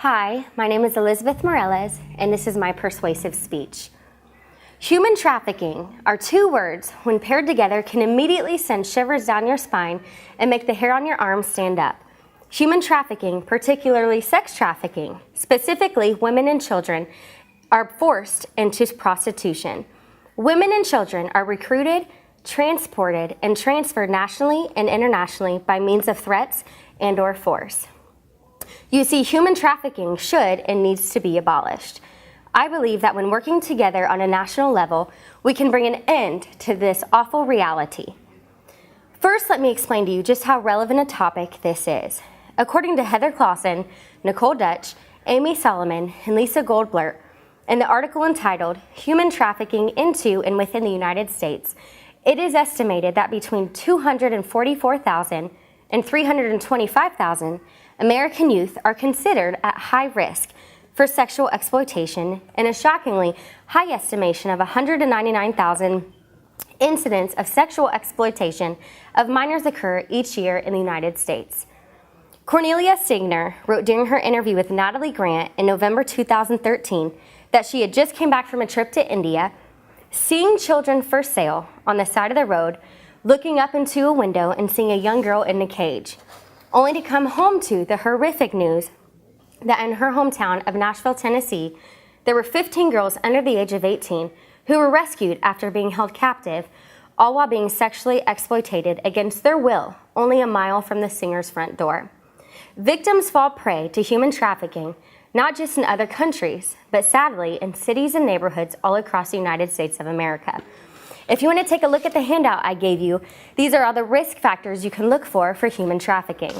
Hi, my name is Elizabeth Morales, and this is my persuasive speech. Human trafficking are two words, when paired together, can immediately send shivers down your spine and make the hair on your arms stand up. Human trafficking, particularly sex trafficking, specifically women and children, are forced into prostitution. Women and children are recruited, transported, and transferred nationally and internationally by means of threats and/or force. You see, human trafficking should and needs to be abolished. I believe that when working together on a national level, we can bring an end to this awful reality. First, let me explain to you just how relevant a topic this is. According to Heather Clausen, Nicole Dutch, Amy Solomon, and Lisa Goldblatt, in the article entitled Human Trafficking into and Within the United States, it is estimated that between 244,000 and 325,000 American youth are considered at high risk for sexual exploitation, and a shockingly high estimation of 199,000 incidents of sexual exploitation of minors occur each year in the United States. Cornelia Signer wrote during her interview with Natalie Grant in November 2013 that she had just came back from a trip to India, seeing children for sale on the side of the road, looking up into a window and seeing a young girl in a cage, only to come home to the horrific news that in her hometown of Nashville, Tennessee, there were 15 girls under the age of 18 who were rescued after being held captive, all while being sexually exploited against their will, only a mile from the singer's front door. Victims fall prey to human trafficking, not just in other countries, but sadly in cities and neighborhoods all across the United States of America. If you want to take a look at the handout I gave you, these are all the risk factors you can look for human trafficking.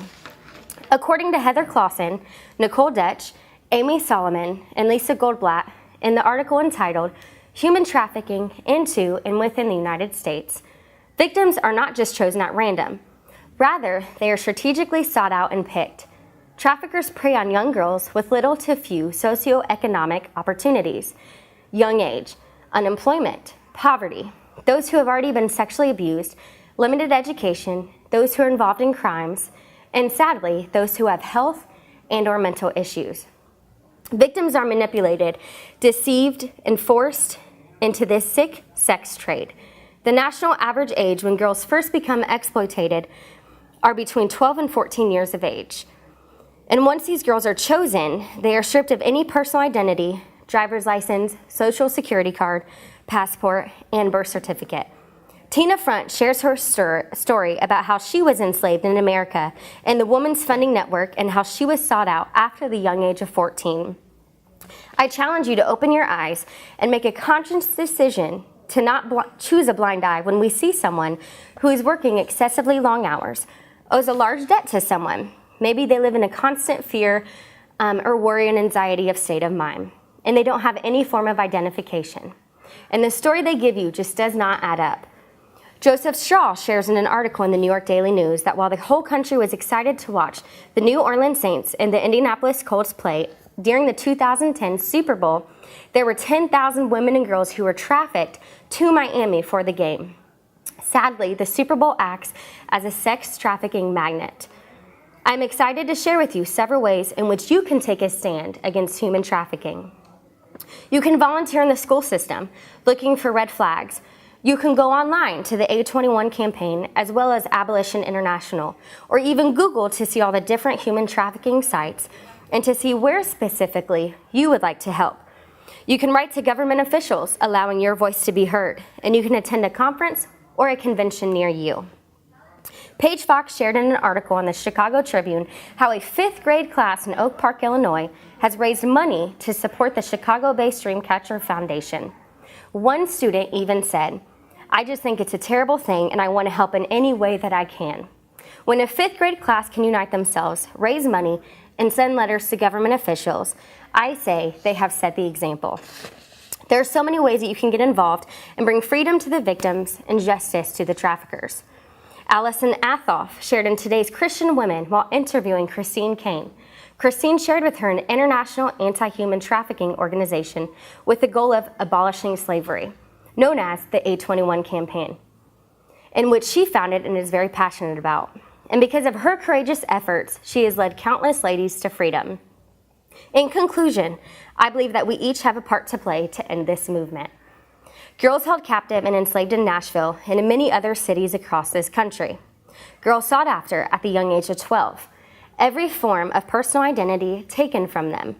According to Heather Clausen, Nicole Dutch, Amy Solomon, and Lisa Goldblatt, in the article entitled Human Trafficking into and Within the United States, victims are not just chosen at random. Rather, they are strategically sought out and picked. Traffickers prey on young girls with little to few socioeconomic opportunities, young age, unemployment, poverty, those who have already been sexually abused, limited education, those who are involved in crimes, and sadly, those who have health and/or mental issues. Victims are manipulated, deceived, and forced into this sick sex trade. The national average age when girls first become exploited are between 12 and 14 years of age. And once these girls are chosen, they are stripped of any personal identity, driver's license, social security card, passport, and birth certificate. Tina Front shares her story about how she was enslaved in America and the Women's Funding Network, and how she was sought out after the young age of 14. I challenge you to open your eyes and make a conscious decision to not choose a blind eye when we see someone who is working excessively long hours, owes a large debt to someone. Maybe they live in a constant fear or worry and anxiety of state of mind, and they don't have any form of identification. And the story they give you just does not add up. Joseph Straw shares in an article in the New York Daily News that while the whole country was excited to watch the New Orleans Saints and the Indianapolis Colts play during the 2010 Super Bowl, there were 10,000 women and girls who were trafficked to Miami for the game. Sadly, the Super Bowl acts as a sex trafficking magnet. I'm excited to share with you several ways in which you can take a stand against human trafficking. You can volunteer in the school system, looking for red flags. You can go online to the A21 campaign, as well as Abolition International, or even Google to see all the different human trafficking sites and to see where specifically you would like to help. You can write to government officials, allowing your voice to be heard, and you can attend a conference or a convention near you. Paige Fox shared in an article in the Chicago Tribune how a 5th grade class in Oak Park, Illinois, has raised money to support the Chicago-based Dreamcatcher Foundation. One student even said, "I just think it's a terrible thing and I want to help in any way that I can." When a 5th grade class can unite themselves, raise money, and send letters to government officials, I say they have set the example. There are so many ways that you can get involved and bring freedom to the victims and justice to the traffickers. Allison Athoff shared in today's Christian Women while interviewing Christine Kane. Christine shared with her an international anti-human trafficking organization with the goal of abolishing slavery, known as the A21 campaign, in which she founded and is very passionate about. And because of her courageous efforts, she has led countless ladies to freedom. In conclusion, I believe that we each have a part to play to end this movement. Girls held captive and enslaved in Nashville and in many other cities across this country. Girls sought after at the young age of 12. Every form of personal identity taken from them.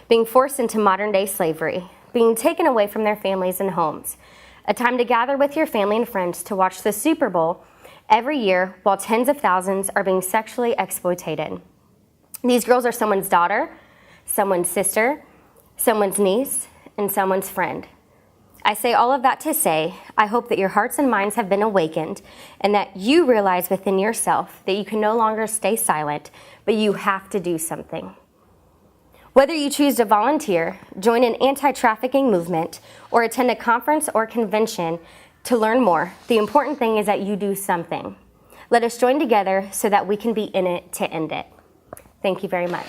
Being forced into modern-day slavery. Being taken away from their families and homes. A time to gather with your family and friends to watch the Super Bowl every year while tens of thousands are being sexually exploited. These girls are someone's daughter, someone's sister, someone's niece, and someone's friend. I say all of that to say, I hope that your hearts and minds have been awakened and that you realize within yourself that you can no longer stay silent, but you have to do something. Whether you choose to volunteer, join an anti-trafficking movement, or attend a conference or convention to learn more, the important thing is that you do something. Let us join together so that we can be in it to end it. Thank you very much.